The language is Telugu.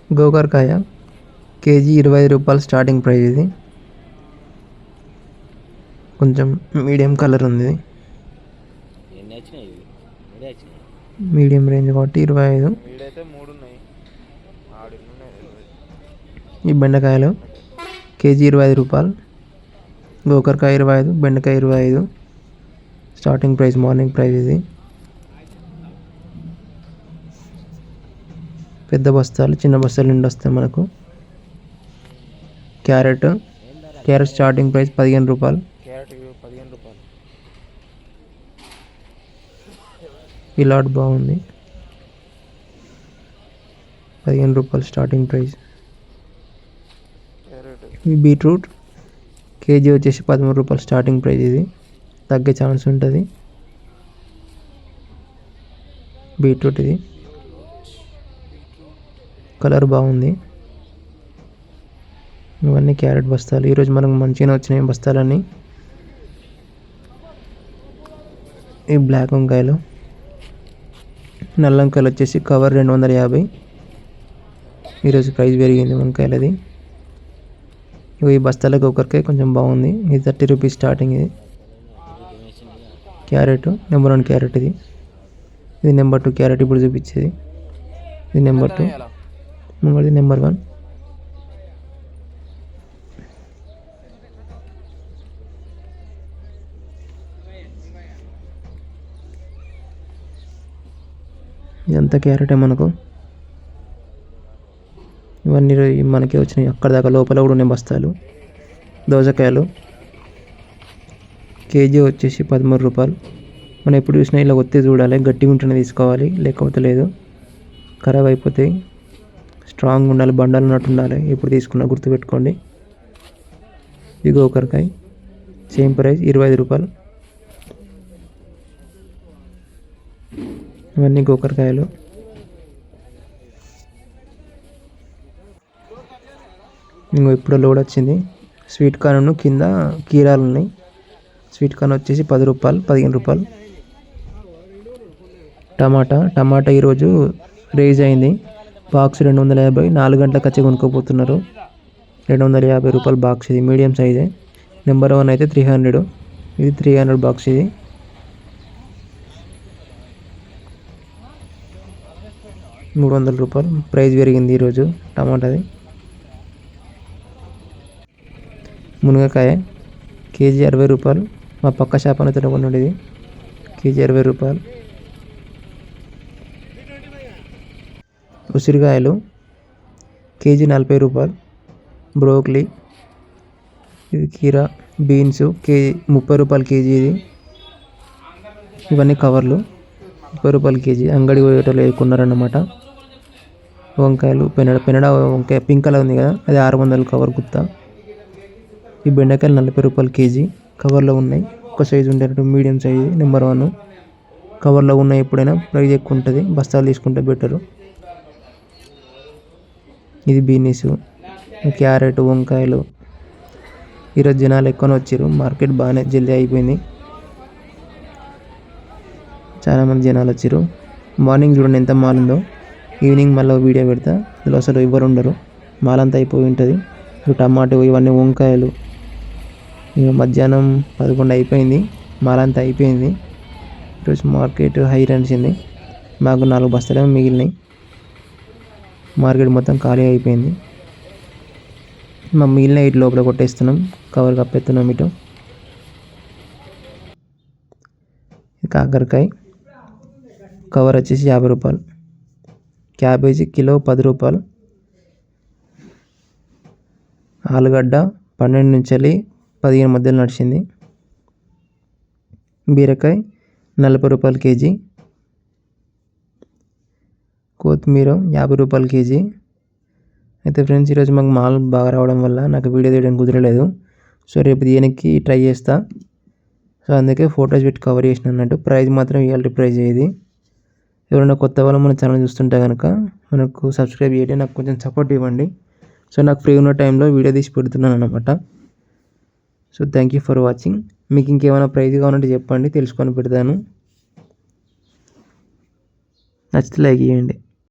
గోకరకాయ కేజీ 25 రూపాయలు స్టార్టింగ్ ప్రైస్. ఇది కొంచెం మీడియం కలర్ ఉంది, మీడియం రేంజ్ కాబట్టి 25. ఈ బెండకాయలు కేజీ 25 రూపాయలు, గోకరకాయ 25, బెండకాయ 25 స్టార్టింగ్ ప్రైస్, మార్నింగ్ ప్రైస్. ఇది పెద్ద బస్తాలు, చిన్న బస్తాలు నిండి వస్తాయి మనకు. క్యారెట్ స్టార్టింగ్ ప్రైస్ 15 రూపాయలు. ఈ లాట్ బాగుంది, 15 రూపాయలు స్టార్టింగ్ ప్రైస్. ఈ బీట్రూట్ కేజీ వచ్చేసి 13 రూపాయలు స్టార్టింగ్ ప్రైస్. ఇది తగ్గే ఛాన్స్ ఉంటుంది. బీట్రూట్ ఇది కలర్ బాగుంది. ఇవన్నీ క్యారెట్ బస్తాలు. ఈరోజు మనకు మంచిగా వచ్చినాయి బస్తాలన్నీ. ఈ బ్లాక్ వంకాయలు, నల్ల వంకాయలు వచ్చేసి కవర్ 250. ఈరోజు ప్రైస్ పెరిగింది వంకాయలది. ఈ బస్తాలకు ఒకరికే కొంచెం బాగుంది. ఇది 30 రూపీస్ స్టార్టింగ్. ఇది క్యారెట్ నెంబర్ 1 క్యారెట్. ఇది నెంబర్ 2 క్యారెట్ ఇప్పుడు చూపించేది. ఇది నెంబర్ 2, ముంగడిది నెంబర్ 1. ఇదంతా క్యారెటే మనకు. ఇవన్నీ మనకే వచ్చినాయి. అక్కడ దాకా లోపల కూడా ఉన్నాయి బస్తాలు. దోసకాయలు కేజీ వచ్చేసి 13 రూపాయలు. మనం ఎప్పుడు చూసినా ఇలా ఒత్తి చూడాలి, గట్టిగా ఉంటేనే తీసుకోవాలి, లేకపోతే లేదు, ఖరాబ్ అయిపోతాయి. స్ట్రాంగ్ ఉండాలి, బండాలు ఉన్నట్టు ఉండాలి. ఎప్పుడు తీసుకున్నా గుర్తుపెట్టుకోండి. ఇది గోకరకాయ సేమ్ ప్రైస్ 25 రూపాయలు. ఇవన్నీ గోకరకాయలు. ఇంకో ఇప్పుడు లోడ్ వచ్చింది. స్వీట్ కార్న్ కింద కీరాలు ఉన్నాయి. స్వీట్ కార్న్ వచ్చేసి 10 రూపాయలు, 15 రూపాయలు. టమాటా ఈరోజు రేజ్ అయింది. బాక్స్ 250. 4 గంటలకు వచ్చి కొనుక్కోపోతున్నారు. 250 రూపాయలు బాక్స్. ఇది మీడియం సైజే. నెంబర్ 1 అయితే 300. ఇది 300 బాక్స్. ఇది 300 రూపాయలు ప్రైస్ పెరిగింది ఈరోజు టమాటాది. మునగకాయ కేజీ 60 రూపాయలు. మా పక్క షాప్ అని తినకుండా ఇది కేజీ 60 రూపాయలు. ఉసిరికాయలు కేజీ 40 రూపాయలు. బ్రోక్లీ, ఇది కీరా, బీన్స్ కేజీ 30 రూపాయలు కేజీ. ఇది ఇవన్నీ కవర్లు 30 రూపాయలు కేజీ. అంగడి పోయేటోళ్ళు వేసుకున్నారన్నమాట. వంకాయలు పెనడ వంకాయ పింక్ కలర్ ఉంది కదా, అది 600 కవర్ గుత్తా. ఈ బెండకాయలు 40 రూపాయలు కేజీ. కవర్లో ఉన్నాయి. ఒక సైజు ఉండేటట్టు మీడియం సైజు నెంబర్ 1 కవర్లో ఉన్నాయి. ఎప్పుడైనా ప్రైస్ ఎక్కువ ఉంటుంది, బస్తాలు తీసుకుంటే బెటరు. ఇది బీనీస్, క్యారెట్, వంకాయలు. ఈరోజు జనాలు ఎక్కువనే వచ్చారు. మార్కెట్ బాగానే జల్దీ అయిపోయింది. చాలామంది జనాలు వచ్చారు. మార్నింగ్ చూడండి ఎంత మాల్ ఉందో. ఈవినింగ్ మళ్ళీ వీడియో పెడతా. ఇందులో అసలు ఎవరు ఉండరు, మాల్ అంతా అయిపోయి ఉంటుంది. టమాటో, ఇవన్నీ వంకాయలు. ఇక మధ్యాహ్నం 11 అయిపోయింది. మాల్ అంతా అయిపోయింది. ఈరోజు మార్కెట్ హై రన్సింది. మాకు 4 బస్తాలు మిగిలినాయి. మార్కెట్ మొత్తం ఖాళీ అయిపోయింది. మా మిగిలిన ఇటు లోపల కొట్టేస్తున్నాం, కవర్ కప్పేస్తున్నాం. ఇటు కాకరకాయ కవర్ వచ్చేసి 50 రూపాయలు. క్యాబేజీ కిలో 10 రూపాయలు. ఆలుగడ్డ 12 నుంచి 15 మధ్యలో నడిచింది. బీరకాయ 40 రూపాయలు కేజీ. కొత్తిమీర 50 రూపాయలు కేజీ. అయితే ఫ్రెండ్స్, ఈరోజు మాకు మాల్ బాగా రావడం వల్ల నాకు వీడియో తీయడం కుదరలేదు. సో రేపు దీనికి ట్రై చేస్తా. సో అందుకే ఫొటోస్ పెట్టి కవర్ చేసిన అన్నట్టు. ప్రైస్ మాత్రం ఇవాళ ప్రైస్ ఇది. ఎవరైనా కొత్త వాళ్ళు మన ఛానల్ చూస్తుంటే కనుక మనకు సబ్స్క్రైబ్ చేయండి, నాకు కొంచెం సపోర్ట్ ఇవ్వండి. సో నాకు ఫ్రీ ఉన్న టైంలో వీడియో తీసి పెడుతున్నాను అన్నమాట. So thank you for watching. మీకు ఇంకేమైనా ప్రైజ్ కావాలంటే చెప్పండి, తెలుసుకొని పెడతాను. నచ్చితే లైక్ చేయండి.